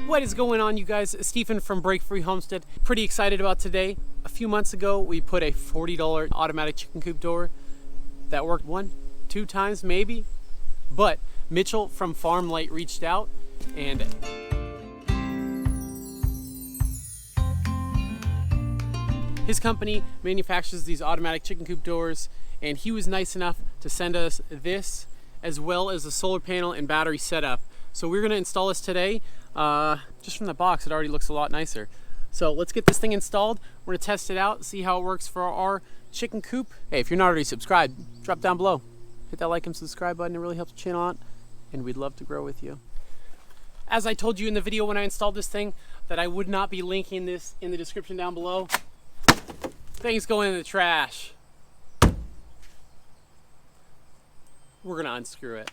What is going on, you guys? Stephen from Break Free Homestead. Pretty excited about today. A few months ago, we put a $40 automatic chicken coop door that worked 1-2 times maybe. But Mitchell from Farmlite reached out and his company manufactures these automatic chicken coop doors, and he was nice enough to send us this as well as a solar panel and battery setup. So we're gonna install this today. Just from the box, it already looks a lot nicer. So let's get this thing installed. We're gonna test it out, see how it works for our chicken coop. Hey, if you're not already subscribed, drop down below. Hit that like and subscribe button, it really helps the channel out, and we'd love to grow with you. As I told you in the video when I installed this thing, that I would not be linking this in the description down below. Things going in the trash. We're gonna unscrew it.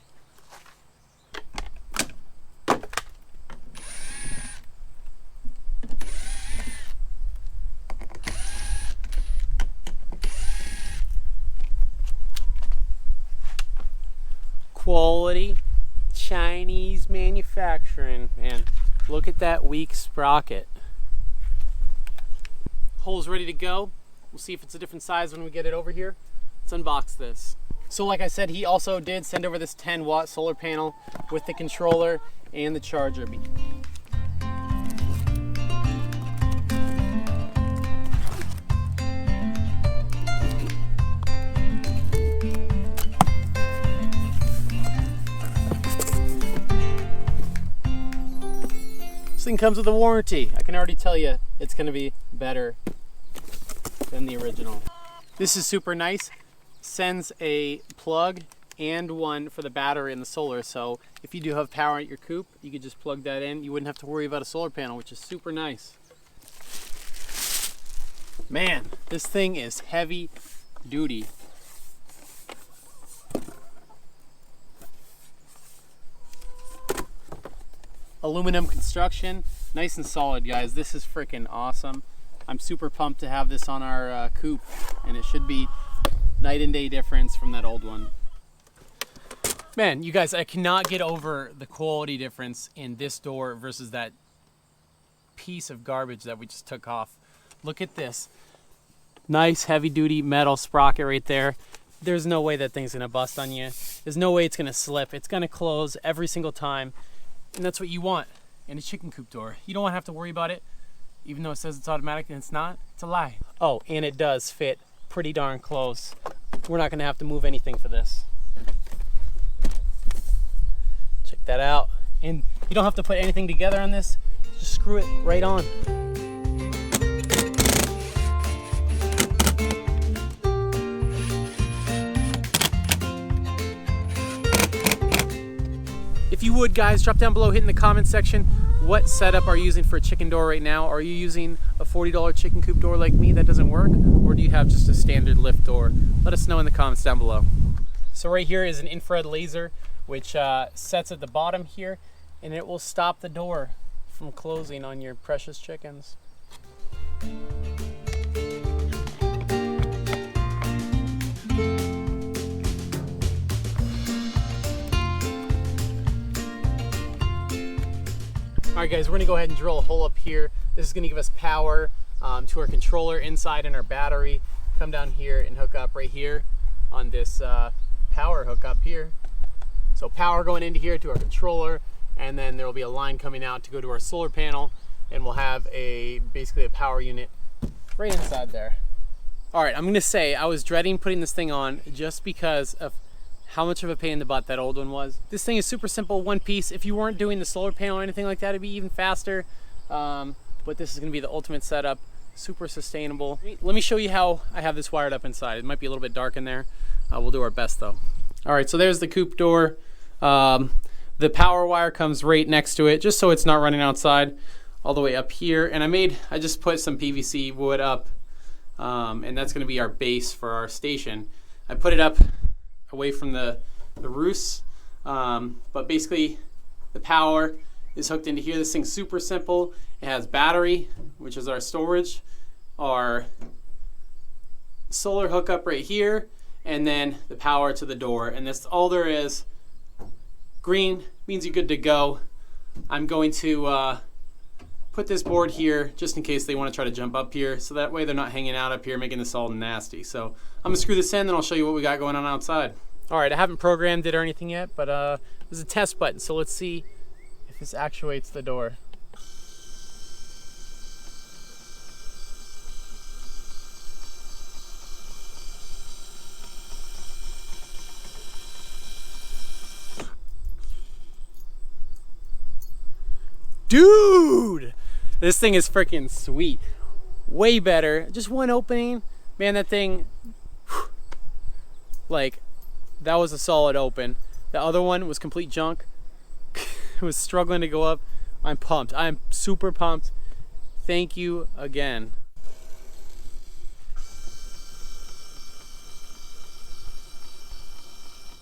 Quality Chinese manufacturing, man. Look at that weak sprocket. Hole's ready to go. We'll see if it's a different size when we get it over here. Let's unbox this. So like I said, he also did send over this 10-watt solar panel with the controller and the charger. This thing comes with a warranty. I can already tell you it's gonna be better than the original. This is super nice. Sends a plug and one for the battery and the solar. So if you do have power at your coop, you could just plug that in. You wouldn't have to worry about a solar panel, which is super nice. Man, this thing is heavy duty. Aluminum construction, nice and solid, guys. This is freaking awesome. I'm super pumped to have this on our coop, and it should be night and day difference from that old one. Man, you guys, I cannot get over the quality difference in this door versus that piece of garbage that we just took off. Look at this. Nice heavy duty metal sprocket right there. There's no way that thing's gonna bust on you. There's no way it's gonna slip. It's gonna close every single time. And that's what you want in a chicken coop door. You don't want to have to worry about it, even though it says it's automatic and it's not. It's a lie. Oh, and it does fit pretty darn close. We're not going to have to move anything for this. Check that out. And you don't have to put anything together on this. Just screw it right on. If you would, guys, drop down below, hit in the comment section, what setup are you using for a chicken door right now? Are you using a $40 chicken coop door like me that doesn't work? Or do you have just a standard lift door? Let us know in the comments down below. So right here is an infrared laser, which sets at the bottom here, and it will stop the door from closing on your precious chickens. All right, guys, we're gonna go ahead and drill a hole up here. This is gonna give us power to our controller inside and our battery. Come down here and hook up right here on this power hook up here. So power going into here to our controller, and then there will be a line coming out to go to our solar panel, and we'll have basically a power unit right inside there. All right, I'm gonna say I was dreading putting this thing on just because of how much of a pain in the butt that old one was. This thing is super simple, one piece. If you weren't doing the solar panel or anything like that, it'd be even faster. But this is gonna be the ultimate setup, super sustainable. Let me show you how I have this wired up inside. It might be a little bit dark in there. We'll do our best though. All right, so there's the coop door. The power wire comes right next to it, just so it's not running outside, all the way up here. And I just put some PVC wood up, and that's gonna be our base for our station. I put it up away from the roost, but basically the power is hooked into here. This thing's super simple. It has battery, which is our storage, our solar hookup right here, and then the power to the door, and that's all there is. Green means you're good to go. I'm going to put this board here just in case they want to try to jump up here, so that way they're not hanging out up here making this all nasty. So I'm gonna screw this in, then I'll show you what we got going on outside. All right, I haven't programmed it or anything yet, but there's a test button, so let's see if this actuates the door. Dude, this thing is freaking sweet. Way better. Just one opening. Man, that thing, like, that was a solid open. The other one was complete junk. It was struggling to go up. I'm pumped. I'm super pumped. Thank you again.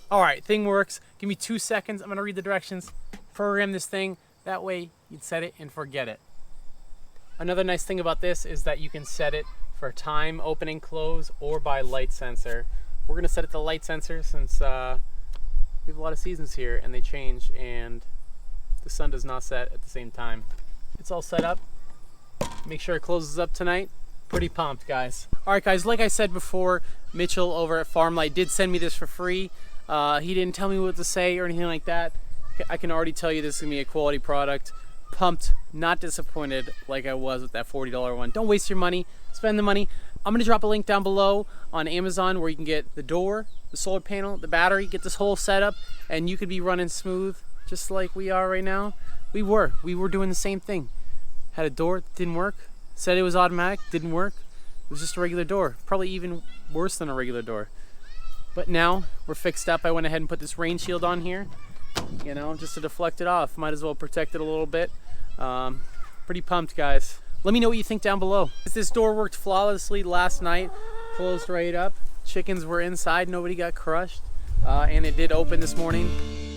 All right, thing works. Give me 2 seconds. I'm gonna read the directions, program this thing. That way you'd set it and forget it. Another nice thing about this is that you can set it for time, opening, close, or by light sensor. We're gonna set it to light sensor since we have a lot of seasons here and they change and the sun does not set at the same time. It's all set up. Make sure it closes up tonight. Pretty pumped, guys. All right, guys, like I said before, Mitchell over at Farmlite did send me this for free. He didn't tell me what to say or anything like that. I can already tell you this is gonna be a quality product. Pumped, not disappointed like I was with that $40 one. Don't waste your money, spend the money. I'm gonna drop a link down below on Amazon where you can get the door, the solar panel, the battery, get this whole setup, and you could be running smooth just like we are right now. We were doing the same thing. Had a door that didn't work, said it was automatic, didn't work. It was just a regular door, probably even worse than a regular door. But now we're fixed up. I went ahead and put this rain shield on here, you know, just to deflect it off. Might as well protect it a little bit. Pretty pumped, guys. Let me know what you think down below. This door worked flawlessly last night, closed right up. Chickens were inside, nobody got crushed, and it did open this morning.